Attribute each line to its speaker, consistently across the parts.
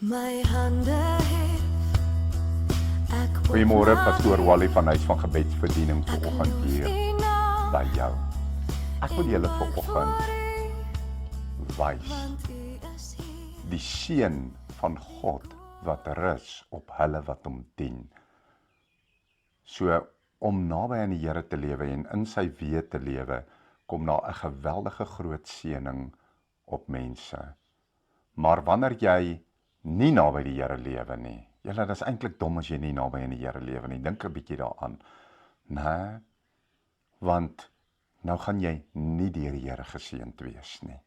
Speaker 1: my hande hef, ek
Speaker 2: Goeiemôre, pastoor Wally van Huis van Gebedsbediening vanoggend hier by jou. Ek wil julle vanoggend wys die seën van God wat rus op hulle wat hom dien. So om naby aan die Here te lewe en in sy weë te lewe, kom daar 'n geweldige groot seëning op mense. Maar wanneer jy nie naby die Here lewe nie, julle, dis eintlik dom as jy nie naby aan die Here lewe nie. Dink 'n bietjie daaraan. Nee, want nou gaan jy nie deur die Here geseënd wees nie.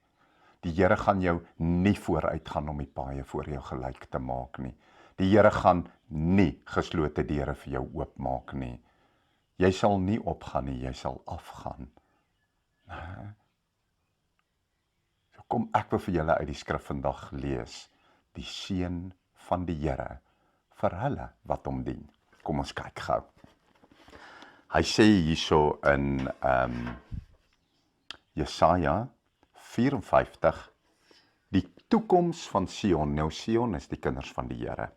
Speaker 2: Die Here gaan jou nie vooruit gaan om die paaie voor jou gelyk te maak nie. Die Here gaan nie geslote deure vir jou oopmaak nie. Jy sal nie opgaan nie, jy sal afgaan. Nee. So kom ek wil vir julle uit die skrif vandag lees, die seën van die Here vir hulle wat hom dien. Kom ons kyk gou. Hy sê hierso in Jesaja 54, die toekoms van Sion. Nou Sion is die kinders van die Here.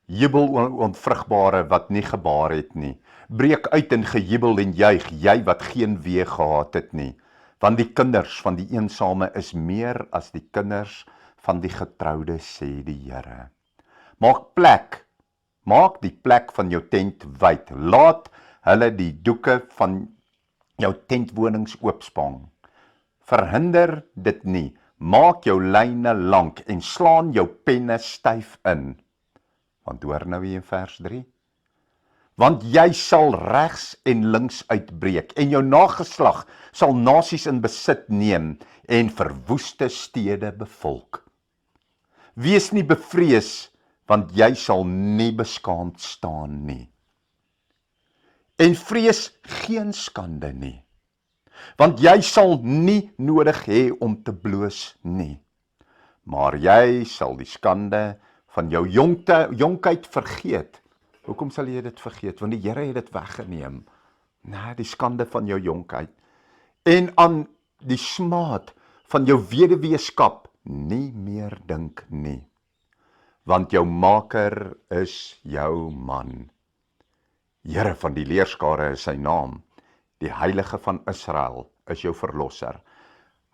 Speaker 2: Jubel onvrugbare wat nie gebaar het nie. Breek uit in gejubel en juig, jy wat geen wee gehad het nie. Want die kinders van die eensame is meer as die kinders van die getroude, sê die Here. Maak die plek van jou tent wyd. Laat hulle die doeke van jou tentwonings oopspang. Verhinder dit nie. Maak jou lyne lank en slaan jou penne styf in. Want hoor nou hier in vers 3. Want jy sal regs en links uitbreek en jou nageslag sal nasies in besit neem en verwoeste stede bevolk. Wees nie bevrees, want jy sal nie beskaamd staan nie. En vrees geen skande nie, want jy sal nie nodig hê om te bloos nie. Maar jy sal die skande van jou jonkheid vergeet. Hoekom sal jy dit vergeet? Want die Here het dit weggeneem. Nee, die skande van jou jonkheid. En aan die smaad van jou weduweeskap nie meer dink nie. Want jou maker is jou man. Here van die leerskare is sy naam. Die Heilige van Israel is jou verlosser.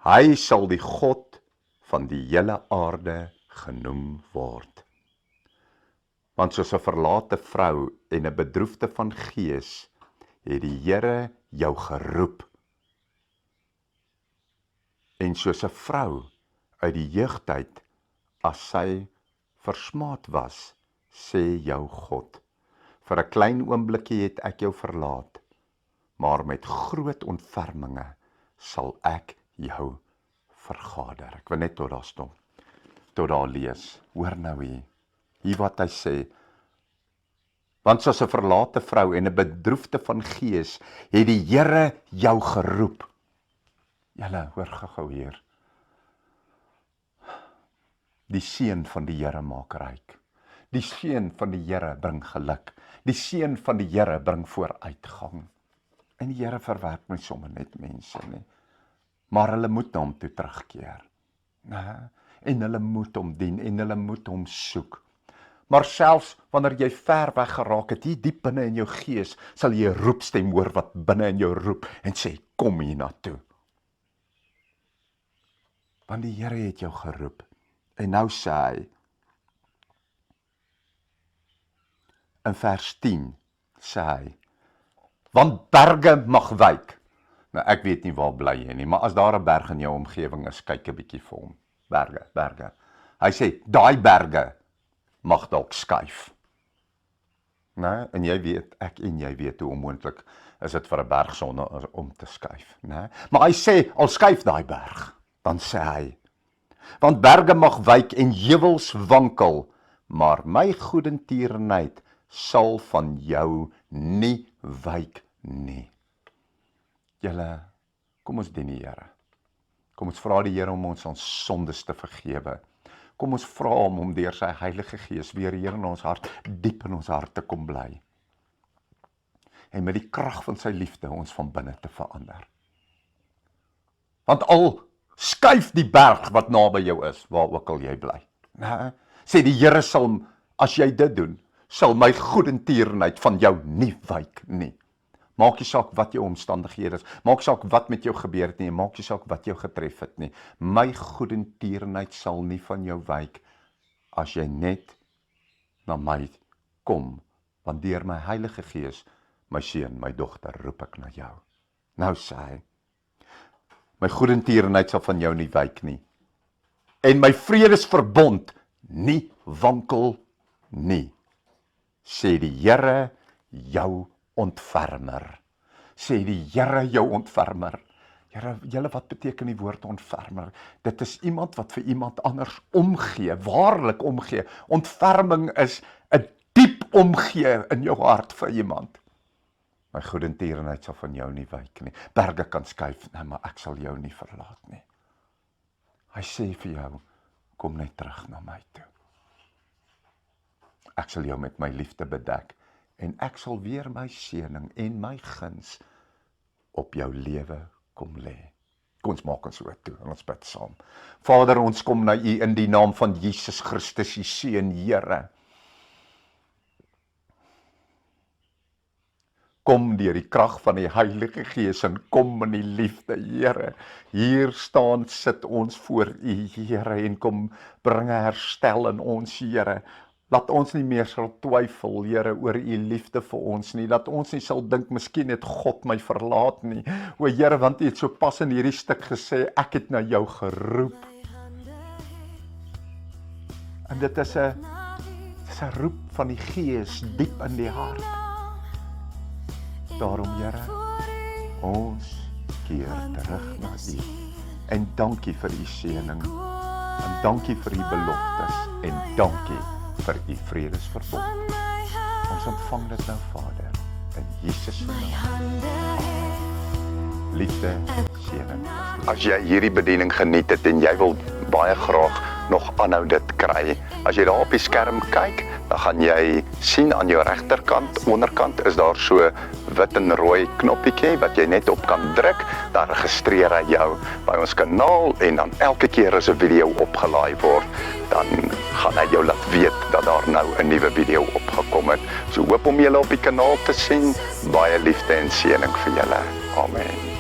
Speaker 2: Hy sal die God van die hele aarde genoem word. Want soos 'n verlate vrou en 'n bedroefde van gees, het die Here jou geroep. En soos 'n vrou uit die jeugtyd, as sy versmaad was, sê jou God, vir 'n klein oombliekie het ek jou verlaat, maar met groot ontferminge sal ek jou vergader. Ek wil net tot daar stop, tot daar lees. Hoor nou hier wat hy sê. Want soos 'n verlate vrou en 'n bedroefde van gees, het die Here jou geroep. Julle, hoor gou hier. Die seën van die Here maak ryk. Die seën van die Here bring geluk. Die seën van die Here bring vooruitgang. En die Here verwerp my sommer net mense nie. Maar hulle moet na hom toe terugkeer. En hulle moet hom dien en hulle moet hom soek. Maar selfs wanneer jy ver weg geraak het, hier diep binne in jou gees, sal jy 'n roepstem hoor wat binne in jou roep en sê, kom hier na toe. Want die Here het jou geroep. En nou sê hy, in vers 10, sê hy, want berge mag wyk. Nou ek weet nie waar bly jy nie, maar as daar 'n berg in jou omgewing is, kyk 'n bietjie vir hom. Berge. Hy sê, daai berge mag dalk skuif. Nee, en jy weet, ek en jy weet hoe onmoontlik is dit vir 'n bergsonne om te skuif, nee? Maar hy sê, al skuif daai berg, dan sê hy, want berge mag wyk en heuwels wankel, maar my goedertierenheid sal van jou nie wyk nie. Julle, kom ons dien die Here. Kom ons vra die Here om ons sondes te vergewe. Kom ons vra hom om deur sy Heilige Gees weer hier in ons hart, diep in ons hart te kom bly. En met die krag van sy liefde ons van binne te verander. Want al skuif die berg wat naby jou is, waar ook al jy bly. Sê die Here sal, as jy dit doen, sal my goedertierenheid van jou nie wyk nie. Maak nie saak wat jou omstandighede is, maak nie saak wat met jou gebeur het nie, maak nie saak wat jou getref het nie. My goedertierenheid sal nie van jou wyk, as jy net na my kom, want deur my Heilige Gees, my seun, my dogter, roep ek na jou. Nou sê hy, my goedertierenheid sal van jou nie wyk nie, en my vredesverbond nie wankel nie, sê die Here jou ontfermer. Sê die Here jou ontfermer. Here, julle, wat beteken die woord ontfermer? Dit is iemand wat vir iemand anders omgee, waarlik omgee. Ontferming is 'n diep omgee in jou hart vir iemand. My goedertierenheid sal van jou nie wyk nie. Berge kan skuif, nee, maar ek sal jou nie verlaat nie. Hy sê vir jou, kom net terug na my toe. Ek sal jou met my liefde bedek, en ek sal weer my seëning en my guns op jou lewe kom lê. Kom ons maak ons oë toe en ons bid saam. Vader, ons kom na U in die naam van Jesus Christus, U Seun, Here. Kom deur die krag van die Heilige Gees en kom in die liefde, Here. Hier staan, sit ons voor U, Here, en kom bring herstel in ons, Here. Laat ons nie meer sal twyfel, Here, oor U liefde vir ons nie. Laat ons nie sal dink, miskien het God my verlaat nie. O Here, want U het so pas in hierdie stuk gesê, ek het na jou geroep. En dit is 'n roep van die Gees diep in die hart. Daarom, Here, ons keer terug na U. En dankie vir U seëning. En dankie vir U beloftes. En dankie vir U vredesverbond. Ons ontvang dit nou, Vader, in Jesus se naam. Liefde, seëning. As jy hierdie bediening geniet het en jy wil baie graag nog aanhou dit kry, as jy daar op die skerm kyk, dan gaan jy sien aan jou regterkant, onderkant is daar so wit en rooi knoppietjie wat jy net op kan druk, dan registreer hy jou by ons kanaal en dan elke keer as 'n video opgelaai word, dan gaan hy jou laat weet dat daar nou 'n nuwe video opgekom het. So hoop om julle op die kanaal te sien. Baie liefde en seëning vir julle. Amen.